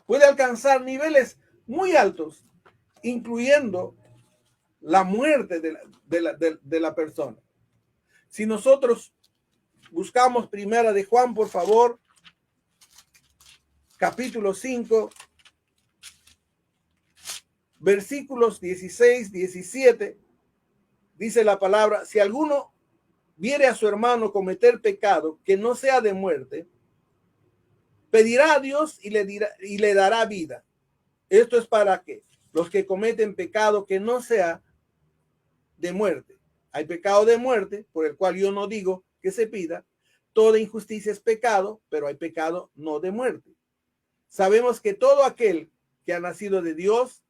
S5: Puede alcanzar niveles muy altos, incluyendo la muerte de la persona. Si nosotros buscamos Primera de Juan, por favor, capítulo 5, versículos 16, 17, dice la palabra: si alguno viere a su hermano cometer pecado que no sea de muerte, pedirá a Dios y le dará vida. Esto es para que los que cometen pecado que no sea de muerte. Hay pecado de muerte, por el cual yo no digo que se pida. Toda injusticia es pecado, pero hay pecado no de muerte. Sabemos que todo aquel que ha nacido de Dios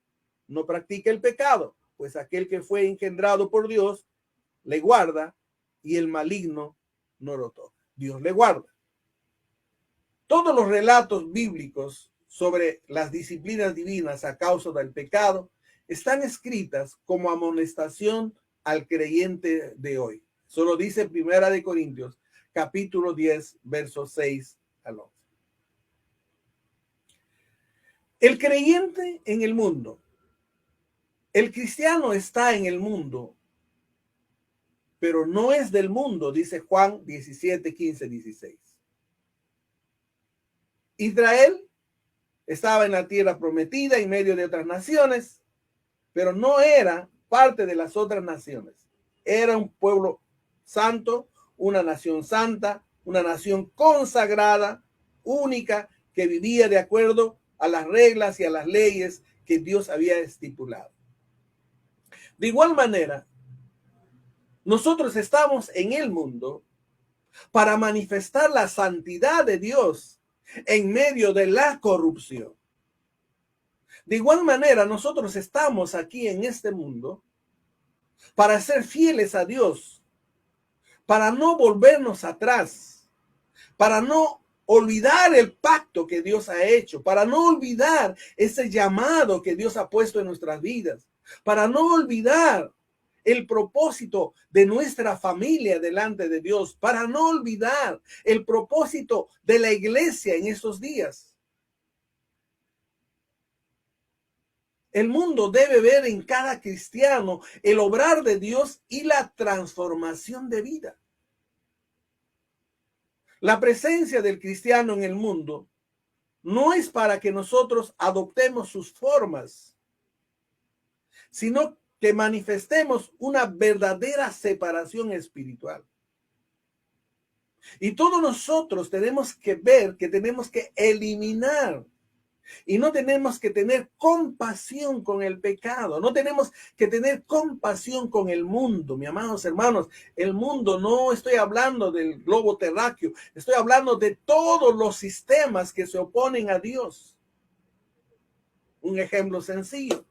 S5: no practica el pecado, pues aquel que fue engendrado por Dios le guarda y el maligno no lo toca. Dios le guarda. Todos los relatos bíblicos sobre las disciplinas divinas a causa del pecado están escritas como amonestación al creyente de hoy. Solo dice Primera de Corintios, capítulo 10, versos 6 al 11. El creyente en el mundo, el cristiano está en el mundo, pero no es del mundo, dice Juan 17, 15, 16. Israel estaba en la tierra prometida en medio de otras naciones, pero no era parte de las otras naciones. Era un pueblo santo, una nación santa, una nación consagrada, única, que vivía de acuerdo a las reglas y a las leyes que Dios había estipulado. De igual manera, nosotros estamos en el mundo para manifestar la santidad de Dios en medio de la corrupción. De igual manera, nosotros estamos aquí en este mundo para ser fieles a Dios, para no volvernos atrás, para no olvidar el pacto que Dios ha hecho, para no olvidar ese llamado que Dios ha puesto en nuestras vidas, para no olvidar el propósito de nuestra familia delante de Dios, para no olvidar el propósito de la iglesia en estos días. El mundo debe ver en cada cristiano el obrar de Dios y la transformación de vida. La presencia del cristiano en el mundo no es para que nosotros adoptemos sus formas, sino que manifestemos una verdadera separación espiritual. Y todos nosotros tenemos que ver que tenemos que eliminar. Y no tenemos que tener compasión con el pecado, no tenemos que tener compasión con el mundo, mis amados hermanos. El mundo, no estoy hablando del globo terráqueo, estoy hablando de todos los sistemas que se oponen a Dios. Un ejemplo sencillo: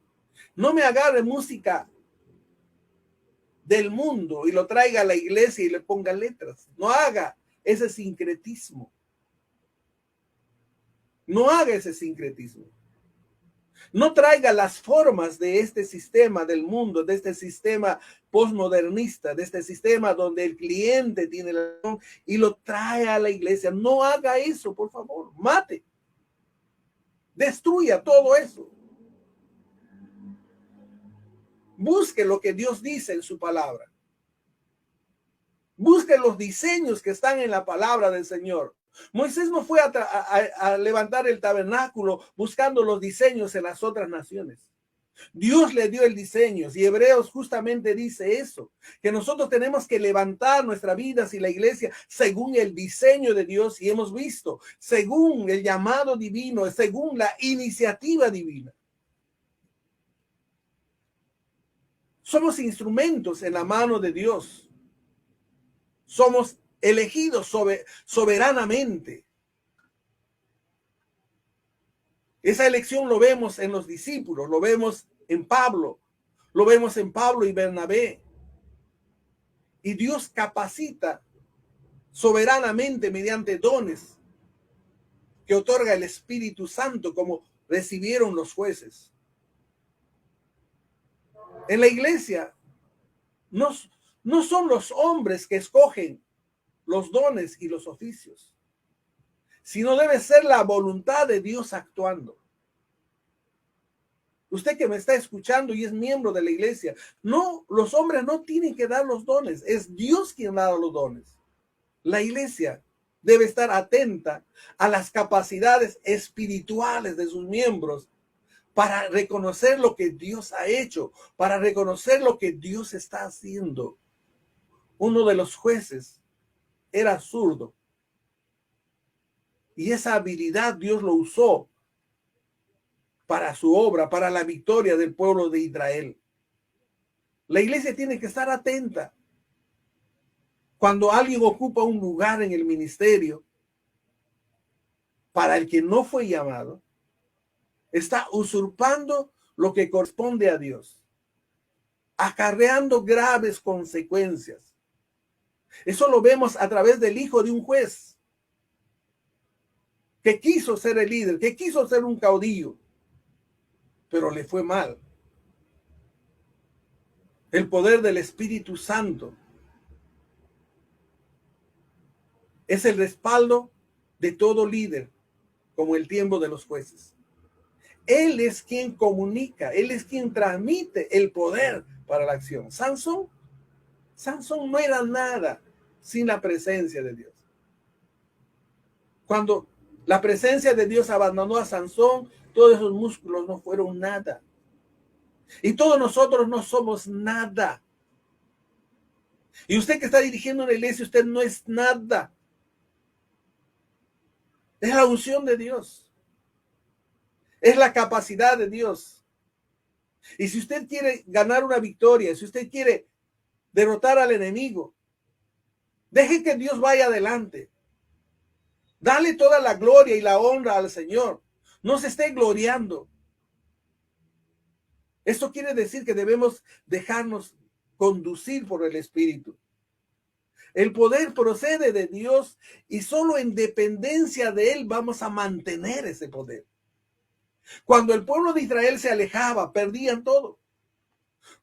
S5: no me agarre música del mundo y lo traiga a la iglesia y le ponga letras. No haga ese sincretismo. No haga ese sincretismo. No traiga las formas de este sistema del mundo, de este sistema postmodernista, de este sistema donde el cliente tiene la razón y lo trae a la iglesia. No haga eso, por favor. Mate. Destruya todo eso. Busque lo que Dios dice en su palabra. Busque los diseños que están en la palabra del Señor. Moisés no fue a levantar el tabernáculo buscando los diseños en las otras naciones. Dios le dio el diseño y Hebreos justamente dice eso, que nosotros tenemos que levantar nuestra vida y la iglesia según el diseño de Dios, y hemos visto, según el llamado divino, según la iniciativa divina. Somos instrumentos en la mano de Dios. Somos elegidos soberanamente. Esa elección lo vemos en los discípulos, lo vemos en Pablo, lo vemos en Pablo y Bernabé. Y Dios capacita soberanamente mediante dones que otorga el Espíritu Santo, como recibieron los jueces. En la iglesia no son los hombres que escogen los dones y los oficios, sino debe ser la voluntad de Dios actuando. Usted que me está escuchando y es miembro de la iglesia, no, los hombres no tienen que dar los dones, es Dios quien da los dones. La iglesia debe estar atenta a las capacidades espirituales de sus miembros para reconocer lo que Dios ha hecho, para reconocer lo que Dios está haciendo. Uno de los jueces era zurdo. Y esa habilidad Dios lo usó para su obra, para la victoria del pueblo de Israel. La iglesia tiene que estar atenta. Cuando alguien ocupa un lugar en el ministerio para el que no fue llamado, está usurpando lo que corresponde a Dios, acarreando graves consecuencias. Eso lo vemos a través del hijo de un juez que quiso ser el líder, que quiso ser un caudillo, pero le fue mal. El poder del Espíritu Santo es el respaldo de todo líder, como el tiempo de los jueces. Él es quien comunica, él es quien transmite el poder para la acción. Sansón no era nada sin la presencia de Dios. Cuando la presencia de Dios abandonó a Sansón, todos esos músculos no fueron nada. Y todos nosotros no somos nada. Y usted que está dirigiendo una iglesia, usted no es nada. Es la unción de Dios. Es la capacidad de Dios. Y si usted quiere ganar una victoria, si usted quiere derrotar al enemigo, deje que Dios vaya adelante. Dale toda la gloria y la honra al Señor. No se esté gloriando. Esto quiere decir que debemos dejarnos conducir por el Espíritu. El poder procede de Dios y solo en dependencia de Él vamos a mantener ese poder. Cuando el pueblo de Israel se alejaba, perdían todo.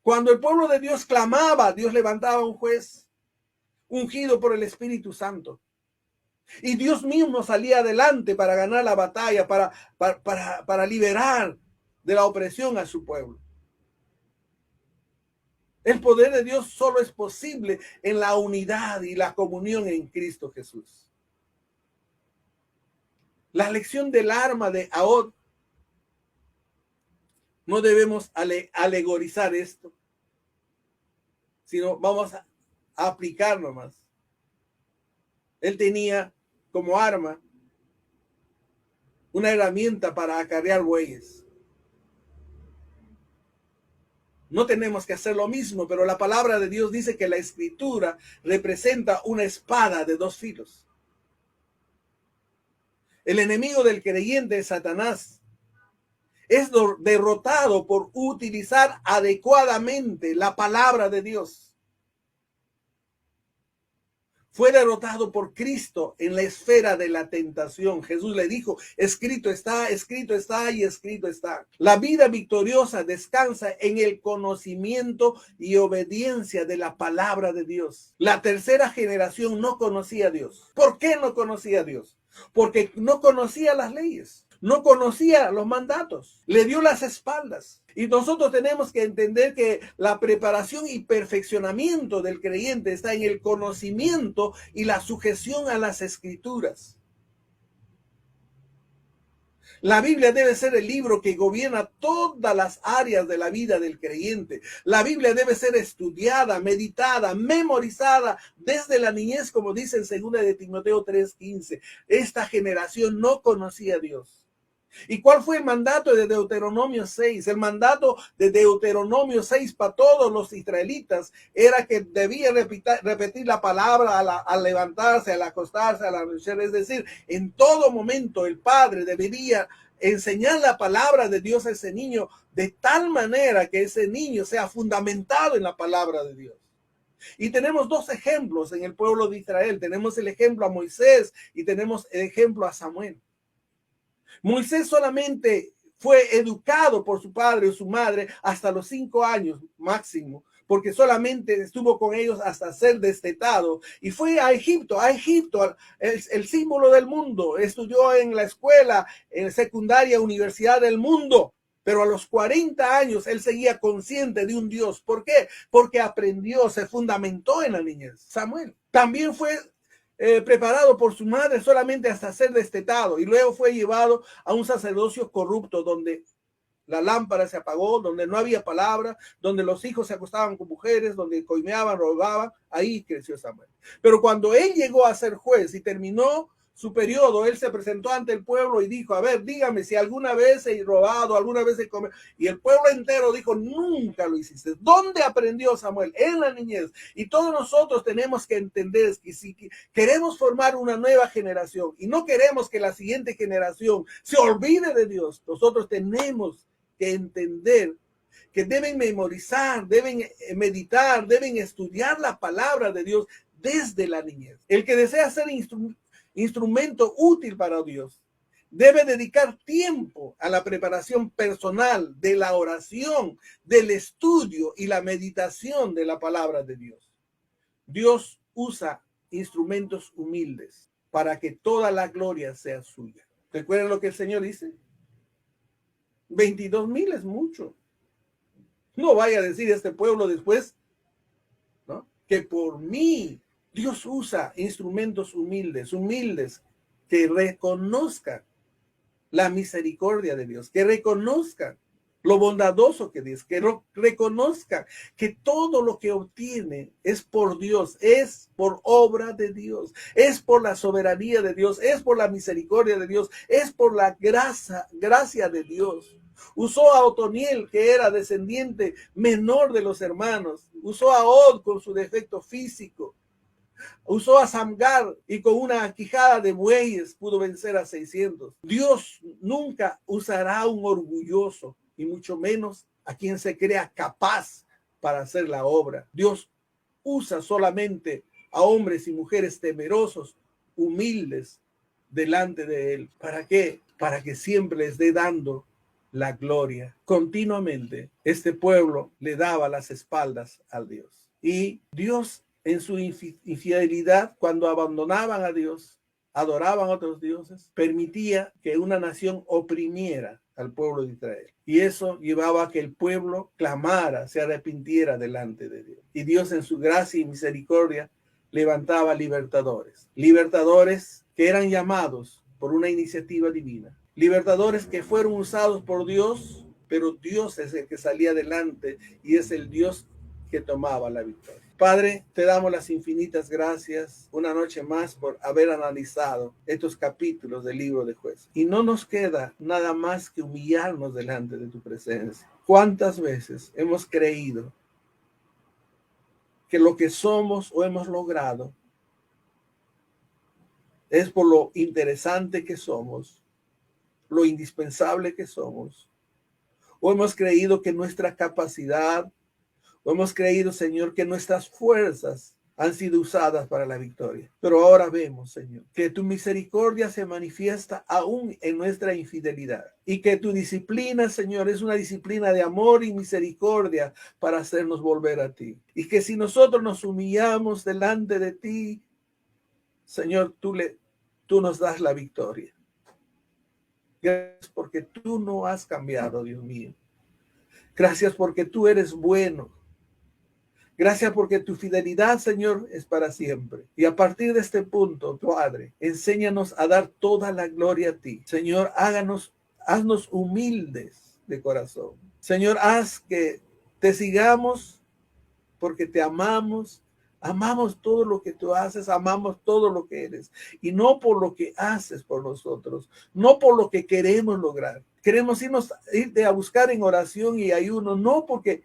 S5: Cuando el pueblo de Dios clamaba, Dios levantaba un juez ungido por el Espíritu Santo. Y Dios mismo salía adelante para ganar la batalla, para liberar de la opresión a su pueblo. El poder de Dios solo es posible en la unidad y la comunión en Cristo Jesús. La lección del arma de Ahod, no debemos alegorizar esto, sino vamos a aplicarlo más. Él tenía como arma una herramienta para acarrear bueyes. No tenemos que hacer lo mismo, pero la palabra de Dios dice que la escritura representa una espada de dos filos. El enemigo del creyente, Satanás, es derrotado por utilizar adecuadamente la palabra de Dios. Fue derrotado por Cristo en la esfera de la tentación. Jesús le dijo, escrito está y escrito está. La vida victoriosa descansa en el conocimiento y obediencia de la palabra de Dios. La tercera generación no conocía a Dios. ¿Por qué no conocía a Dios? Porque no conocía las leyes. no conocía los mandatos, le dio las espaldas. Y nosotros tenemos que entender que la preparación y perfeccionamiento del creyente está en el conocimiento y la sujeción a las escrituras. La Biblia debe ser el libro que gobierna todas las áreas de la vida del creyente. La Biblia debe ser estudiada, meditada, memorizada desde la niñez, como dice en 2 de Timoteo 3:15. Esta generación no conocía a Dios. ¿Y cuál fue el mandato de Deuteronomio 6? El mandato de Deuteronomio 6 para todos los israelitas era que debían repetir la palabra al levantarse, al acostarse, al anochecer. Es decir, en todo momento el padre debería enseñar la palabra de Dios a ese niño de tal manera que ese niño sea fundamentado en la palabra de Dios. Y tenemos dos ejemplos en el pueblo de Israel. Tenemos el ejemplo a Moisés y tenemos el ejemplo a Samuel. Moisés solamente fue educado por su padre o su madre hasta los 5 años máximo, porque solamente estuvo con ellos hasta ser destetado. Y fue a Egipto, el símbolo del mundo. Estudió en la escuela, en secundaria, universidad del mundo. Pero a los 40 años él seguía consciente de un Dios. ¿Por qué? Porque aprendió, se fundamentó en la niñez. Samuel también fue preparado por su madre solamente hasta ser destetado, y luego fue llevado a un sacerdocio corrupto donde la lámpara se apagó, donde no había palabra, donde los hijos se acostaban con mujeres, donde coimeaban, robaban. Ahí creció Samuel. Pero cuando él llegó a ser juez y terminó su periodo, él se presentó ante el pueblo y dijo: a ver, dígame si alguna vez he robado, alguna vez he comido. Y el pueblo entero dijo: nunca lo hiciste. ¿Dónde aprendió Samuel? En la niñez. Y todos nosotros tenemos que entender que si queremos formar una nueva generación y no queremos que la siguiente generación se olvide de Dios, nosotros tenemos que entender que deben memorizar, deben meditar, deben estudiar la palabra de Dios desde la niñez. El que desea ser instrumento útil para Dios debe dedicar tiempo a la preparación personal, de la oración, del estudio y la meditación de la palabra de Dios. Dios usa instrumentos humildes para que toda la gloria sea suya. ¿Recuerdan lo que el Señor dice? 22,000 es mucho. No vaya a decir este pueblo después, ¿no?, que por mí. Dios usa instrumentos humildes que reconozcan la misericordia de Dios, que reconozcan lo bondadoso que Dios, que reconozcan que todo lo que obtiene es por Dios, es por obra de Dios, es por la soberanía de Dios, es por la misericordia de Dios, es por la gracia de Dios. Usó a Otoniel, que era descendiente menor de los hermanos. Usó a Og con su defecto físico. Usó a Samgar y con una quijada de bueyes pudo vencer a 600. Dios nunca usará a un orgulloso y mucho menos a quien se crea capaz para hacer la obra. Dios usa solamente a hombres y mujeres temerosos, humildes delante de Él. ¿Para qué? Para que siempre les dé dando la gloria. Continuamente este pueblo le daba las espaldas a Dios. Y Dios, en su infidelidad, cuando abandonaban a Dios, adoraban a otros dioses, permitía que una nación oprimiera al pueblo de Israel. Y eso llevaba a que el pueblo clamara, se arrepintiera delante de Dios. Y Dios, en su gracia y misericordia, levantaba libertadores. Libertadores que eran llamados por una iniciativa divina. Libertadores que fueron usados por Dios, pero Dios es el que salía adelante y es el Dios que tomaba la victoria. Padre, te damos las infinitas gracias una noche más por haber analizado estos capítulos del libro de Jueces. Y no nos queda nada más que humillarnos delante de tu presencia. ¿Cuántas veces hemos creído que lo que somos o hemos logrado es por lo interesante que somos, lo indispensable que somos? ¿O hemos creído que nuestra capacidad, o hemos creído, Señor, que nuestras fuerzas han sido usadas para la victoria? Pero ahora vemos, Señor, que tu misericordia se manifiesta aún en nuestra infidelidad y que tu disciplina, Señor, es una disciplina de amor y misericordia para hacernos volver a ti. Y que si nosotros nos humillamos delante de ti, Señor, tú nos das la victoria. Gracias porque tú no has cambiado, Dios mío. Gracias porque tú eres bueno. Gracias porque tu fidelidad, Señor, es para siempre. Y a partir de este punto, Padre, enséñanos a dar toda la gloria a ti. Señor, haznos humildes de corazón. Señor, haz que te sigamos porque te amamos. Amamos todo lo que tú haces, amamos todo lo que eres. Y no por lo que haces por nosotros, no por lo que queremos lograr. Queremos irte a buscar en oración y ayuno, no porque,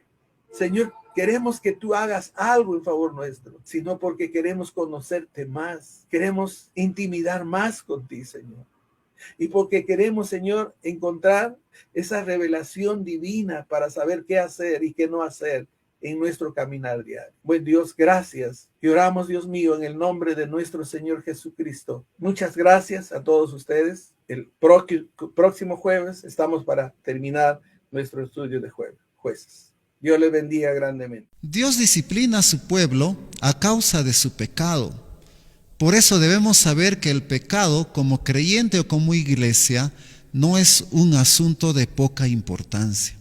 S5: Señor, queremos que tú hagas algo en favor nuestro, sino porque queremos conocerte más. Queremos intimidar más con ti, Señor. Y porque queremos, Señor, encontrar esa revelación divina para saber qué hacer y qué no hacer en nuestro caminar diario. Buen Dios, gracias. Y oramos, Dios mío, en el nombre de nuestro Señor Jesucristo. Muchas gracias a todos ustedes. El próximo jueves estamos para terminar nuestro estudio de jueces. Dios les bendiga grandemente.
S4: Dios disciplina a su pueblo a causa de su pecado. Por eso debemos saber que el pecado, como creyente o como iglesia, no es un asunto de poca importancia.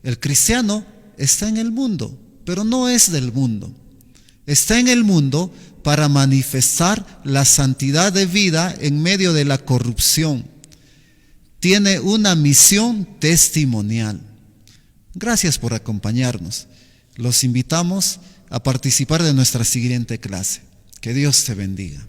S4: El cristiano está en el mundo, pero no es del mundo. Está en el mundo para manifestar la santidad de vida en medio de la corrupción. Tiene una misión testimonial. Gracias por acompañarnos. Los invitamos a participar de nuestra siguiente clase. Que Dios te bendiga.